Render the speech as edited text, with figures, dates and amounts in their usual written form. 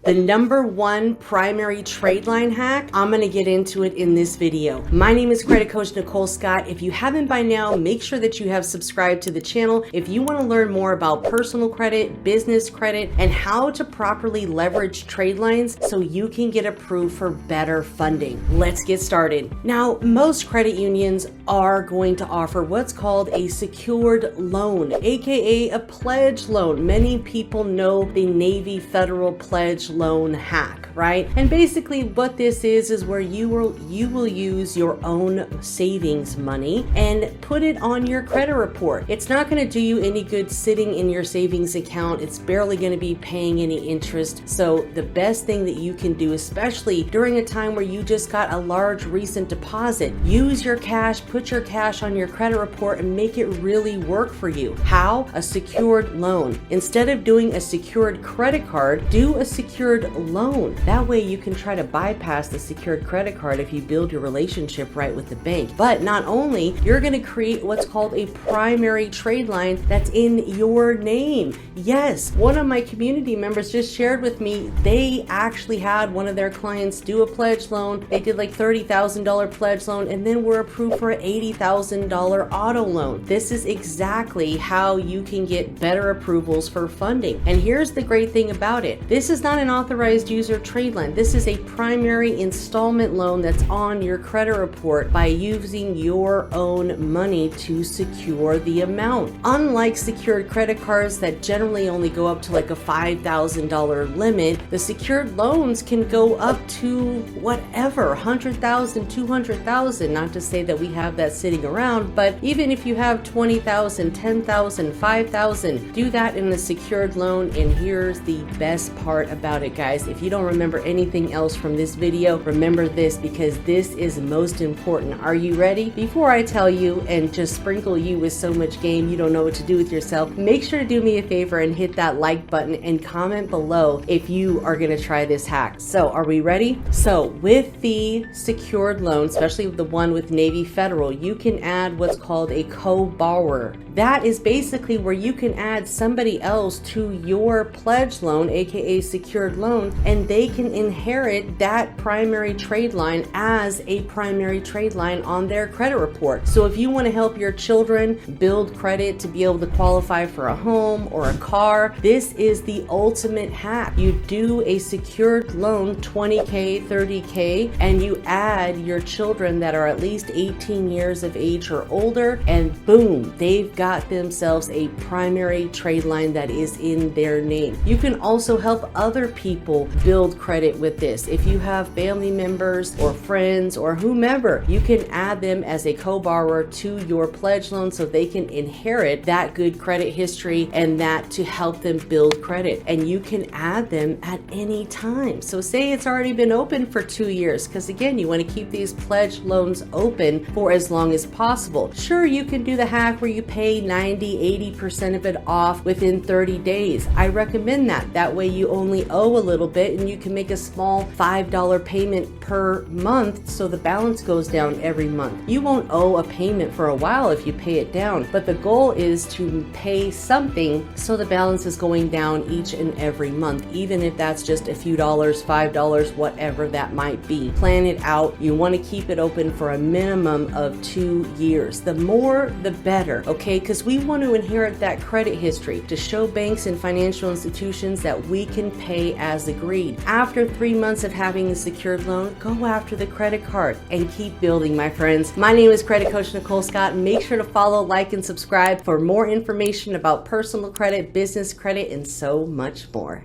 The #1 primary trade line hack, I'm going to get into it in this video. My name is Credit Coach Nicole Scott. If you haven't by now, make sure that you have subscribed to the channel. If you want to learn more about personal credit, business credit, and how to properly leverage trade lines so you can get approved for better funding. Let's get started. Now, most credit unions are going to offer what's called a secured loan, aka a pledge loan. Many people know the Navy Federal Pledge Loan hack, right? And basically what this is where you will use your own savings money and put it on your credit report. It's not going to do you any good sitting in your savings account. It's barely going to be paying any interest. So the best thing that you can do, especially during a time where you just got a large recent deposit, use your cash, put your cash on your credit report and make it really work for you. How? A secured loan. Instead of doing a secured credit card, do a secured loan. That way you can try to bypass the secured credit card if you build your relationship right with the bank. But not only, you're going to create what's called a primary trade line that's in your name. Yes, one of my community members just shared with me they actually had one of their clients do a pledge loan. They did like $30,000 pledge loan and then were approved for an $80,000 auto loan. This is exactly how you can get better approvals for funding. And here's the great thing about it. This is not an authorized user trade line. This is a primary installment loan that's on your credit report by using your own money to secure the amount. Unlike secured credit cards that generally only go up to like a $5,000 limit, the secured loans can go up to whatever, 100,000, 200,000. Not to say that we have that sitting around, but even if you have 20,000, 10,000, 5,000, do that in a secured loan. And here's the best part about it, guys. If you don't remember anything else from this video, remember this because this is most important. Are you ready? Before I tell you and just sprinkle you with so much game you don't know what to do with yourself, make sure to do me a favor and hit that like button and comment below if you are going to try this hack. So are we ready? So with the secured loan, especially the one with Navy Federal, you can add what's called a co-borrower. That is basically where you can add somebody else to your pledge loan, aka secured loan, and they can inherit that primary trade line as a primary trade line on their credit report. So if you want to help your children build credit to be able to qualify for a home or a car, this is the ultimate hack. You do a secured loan, $20K, $30K, and you add your children that are at least 18 years of age or older, and boom, they've got themselves a primary trade line that is in their name. You can also help other people build credit with this. If you have family members or friends or whomever, you can add them as a co-borrower to your pledge loan so they can inherit that good credit history and that to help them build credit. And you can add them at any time. So say it's already been open for 2 years, because again, you want to keep these pledge loans open for as long as possible. Sure, you can do the hack where you pay 90-80% of it off within 30 days. I recommend that. That way you only owe a little bit and you can make a small $5 payment per month so the balance goes down every month. You won't owe a payment for a while if you pay it down, but the goal is to pay something so the balance is going down each and every month, even if that's just a few dollars, $5, whatever that might be. Plan it out. You want to keep it open for a minimum of 2 years. The more, the better, okay? Because we want to inherit that credit history to show banks and financial institutions that we can pay as agreed. After 3 months of having a secured loan, go after the credit card and keep building, my friends. My name is Credit Coach Nicole Scott. Make sure to follow, like, and subscribe for more information about personal credit, business credit, and so much more.